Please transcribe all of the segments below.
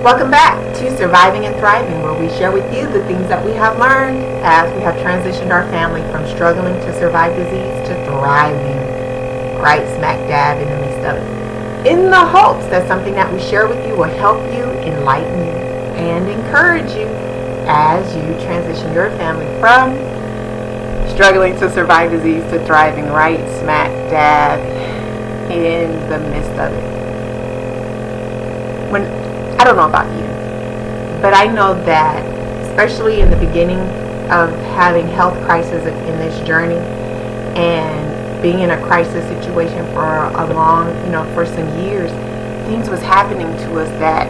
Welcome back to Surviving and Thriving, where we share with you the things that we have learned as we have transitioned our family from struggling to survive disease to thriving right smack dab in the midst of it. In the hopes that something that we share with you will help you, enlighten you, and encourage you as you transition your family from struggling to survive disease to thriving right smack dab in the midst of it. I don't know about you, but I know that especially in the beginning of having health crisis in this journey and being in a crisis situation for a long, for some years, things was happening to us that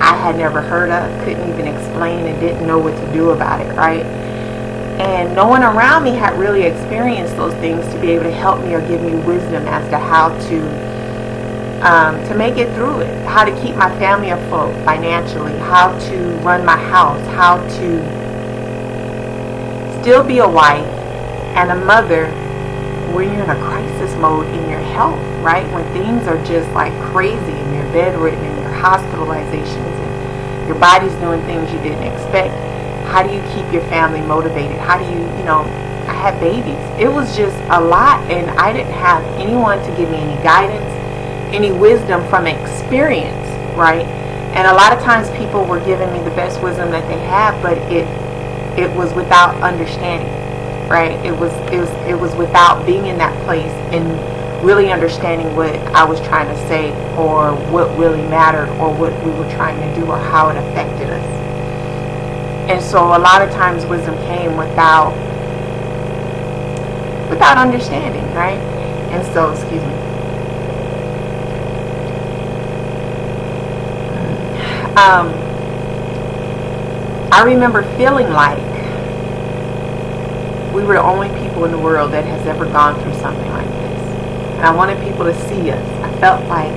I had never heard of, couldn't even explain, and didn't know what to do about it, right? And no one around me had really experienced those things to be able to help me or give me wisdom as to how to make it through it, how to keep my family afloat financially, how to run my house, how to still be a wife and a mother when you're in a crisis mode in your health, right? When things are just like crazy and you're bedridden and your hospitalizations and your body's doing things you didn't expect. How do you keep your family motivated? How do you, I had babies. It was just a lot, and I didn't have anyone to give me any guidance, any wisdom from experience, right? And a lot of times people were giving me the best wisdom that they had, but it was without understanding, right? It was without being in that place and really understanding what I was trying to say, or what really mattered, or what we were trying to do, or how it affected us. And so a lot of times wisdom came without understanding, right? And so, excuse me. I remember feeling like we were the only people in the world that has ever gone through something like this. And I wanted people to see us. I felt like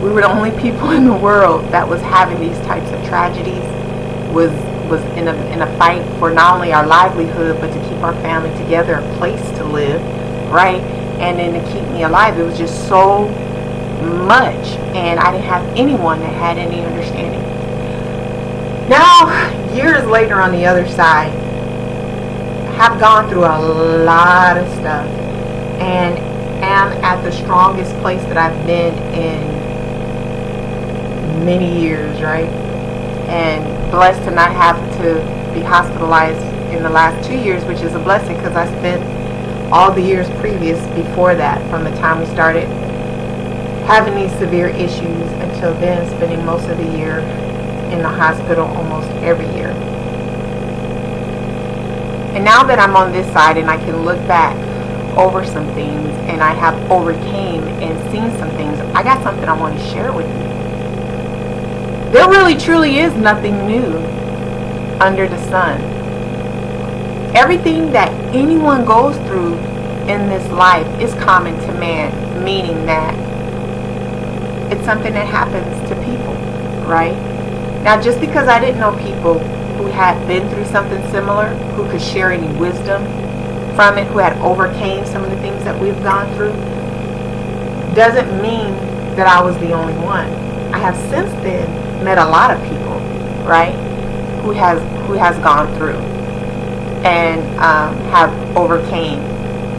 we were the only people in the world that was having these types of tragedies, was in a fight for not only our livelihood, but to keep our family together, a place to live, right? And then to keep me alive. It was just so much, and I didn't have anyone that had any understanding. Now, years later on the other side, I have gone through a lot of stuff and am at the strongest place that I've been in many years, right? And blessed to not have to be hospitalized in the last 2 years, which is a blessing, because I spent all the years previous before that, from the time we started having these severe issues until then, spending most of the year in the hospital almost every year. And now that I'm on this side and I can look back over some things, and I have overcame and seen some things, I got something I want to share with you. There really truly is nothing new under the sun. Everything that anyone goes through in this life is common to man, meaning that it's something that happens to people, right? Now, just because I didn't know people who had been through something similar, who could share any wisdom from it, who had overcame some of the things that we've gone through, doesn't mean that I was the only one. I have since then met a lot of people, right, who has gone through and have overcame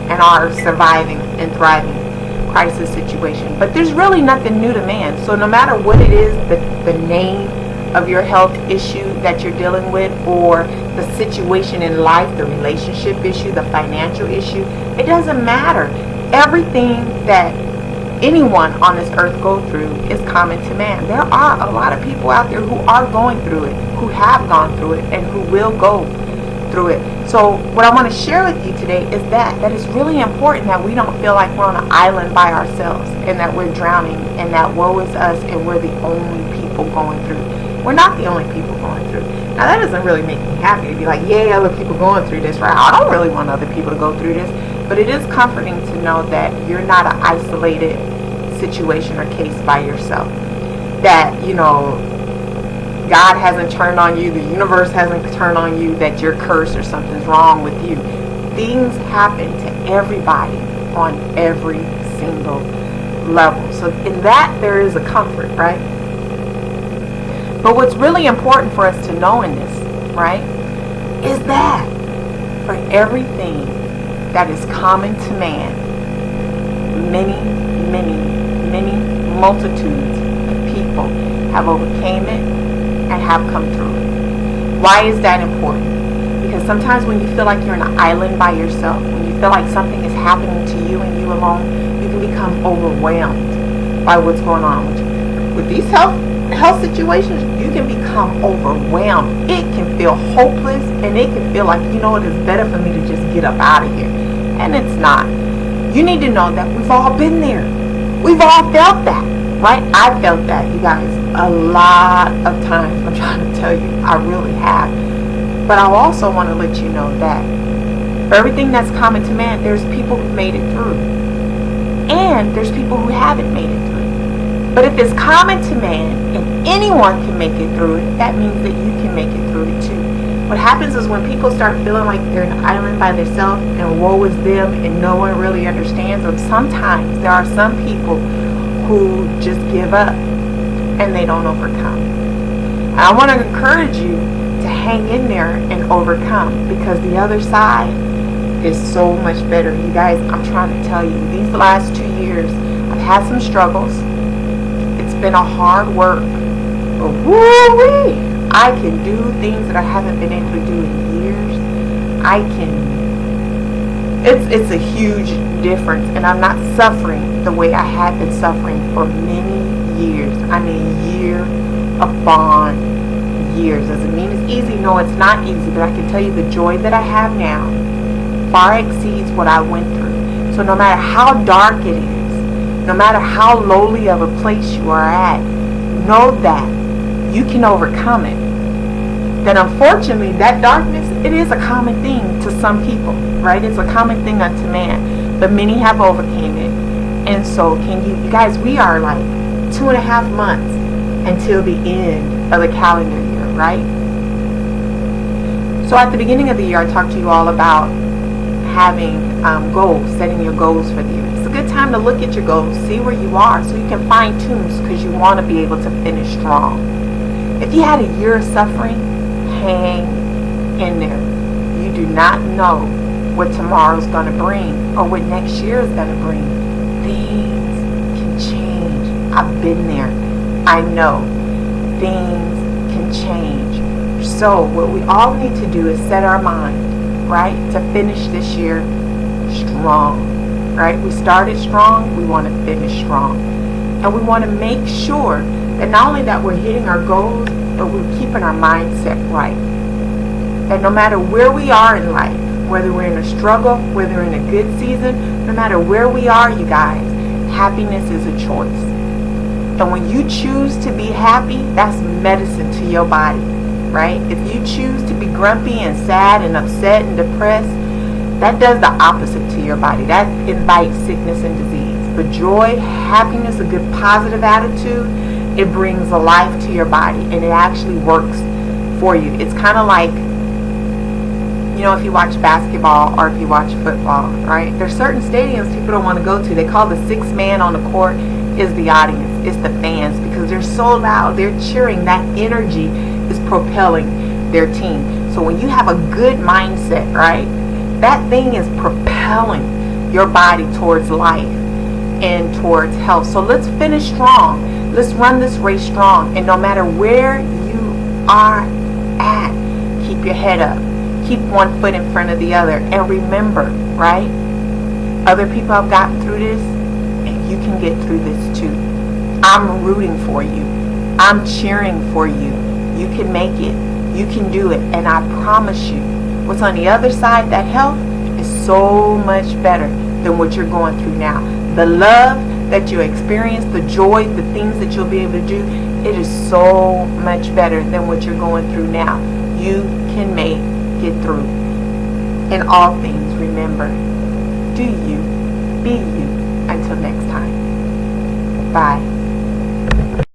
and are surviving and thriving crisis situation. But there's really nothing new to man. So no matter what it is, the name of your health issue that you're dealing with, or the situation in life, the relationship issue, the financial issue, it doesn't matter. Everything that anyone on this earth go through is common to man. There are a lot of people out there who are going through it, who have gone through it, and who will go through it. So what I want to share with you today is that it's really important that we don't feel like we're on an island by ourselves, and that we're drowning, and that woe is us, and we're the only people going through. We're not the only people going through. Now, that doesn't really make me happy to be like, yay, other people going through this, right? I don't really want other people to go through this. But it is comforting to know that you're not an isolated situation or case by yourself. That, God hasn't turned on you, the universe hasn't turned on you, that you're cursed or something's wrong with you. Things happen to everybody on every single level. So in that, there is a comfort, right? But what's really important for us to know in this, right, is that for everything that is common to man, many, many, many multitudes of people have overcame it and have come through it. Why is that important? Because sometimes when you feel like you're on an island by yourself, when you feel like something is happening to you and you alone, you can become overwhelmed by what's going on with you. With these health situations, you can become overwhelmed. It can feel hopeless, and it can feel like, you know, it is better for me to just get up out of here. And it's not. You need to know that we've all been there. We've all felt that, right? I felt that, you guys, a lot of times. I'm trying to tell you, I really have. But I also want to let you know that for everything that's common to man, there's people who made it through. And there's people who haven't made it through. But if it's common to man and anyone can make it through it, that means that you can make it through it too. What happens is when people start feeling like they're an island by themselves and woe is them and no one really understands them, sometimes there are some people who just give up and they don't overcome. And I want to encourage you to hang in there and overcome, because the other side is so much better. You guys, I'm trying to tell you, these last 2 years, I've had some struggles. It's been a hard work, but woo-wee, I can do things that I haven't been able to do in years. It's a huge difference, and I'm not suffering the way I had been suffering for many years. I mean, year upon years. Does it mean it's easy? No, it's not easy, but I can tell you the joy that I have now far exceeds what I went through. So no matter how dark it is, no matter how lowly of a place you are at, know that you can overcome it. That unfortunately, that darkness, it is a common thing to some people, right? It's a common thing unto man, but many have overcame it. And so can you guys, we are like 2.5 months until the end of the calendar year, right? So at the beginning of the year, I talked to you all about having goals, setting your goals for the year. It's a good time to look at your goals, see where you are, so you can fine tune, because you want to be able to finish strong. If you had a year of suffering, hang in there. You do not know what tomorrow's going to bring or what next year is going to bring. Things can change. I've been there. I know. Things can change. So what we all need to do is set our mind, right, to finish this year strong, right? We started strong. We want to finish strong. And we want to make sure that not only that we're hitting our goals, but we're keeping our mindset right. That no matter where we are in life, whether we're in a struggle, whether we're in a good season, no matter where we are, you guys, happiness is a choice. And when you choose to be happy, that's medicine to your body, right? If you choose to be grumpy and sad and upset and depressed, that does the opposite to your body. That invites sickness and disease. But joy, happiness, a good positive attitude, it brings a life to your body, and it actually works for you. It's kind of like, you know, if you watch basketball or if you watch football, right? There's certain stadiums people don't want to go to. They call the sixth man on the court is the audience. It's the fans, because they're so loud. They're cheering. That energy is propelling their team. So when you have a good mindset, right, that thing is propelling your body towards life and towards health. So let's finish strong. Let's run this race strong. And no matter where you are at, keep your head up. Keep one foot in front of the other. And remember, right? Other people have gotten through this, and you can get through this too. I'm rooting for you. I'm cheering for you. You can make it. You can do it. And I promise you, what's on the other side, that health, is so much better than what you're going through now. The love that you experience, the joy, the things that you'll be able to do, it is so much better than what you're going through now. You can make it through. In all things, remember, do you, be you. Until next time. Bye.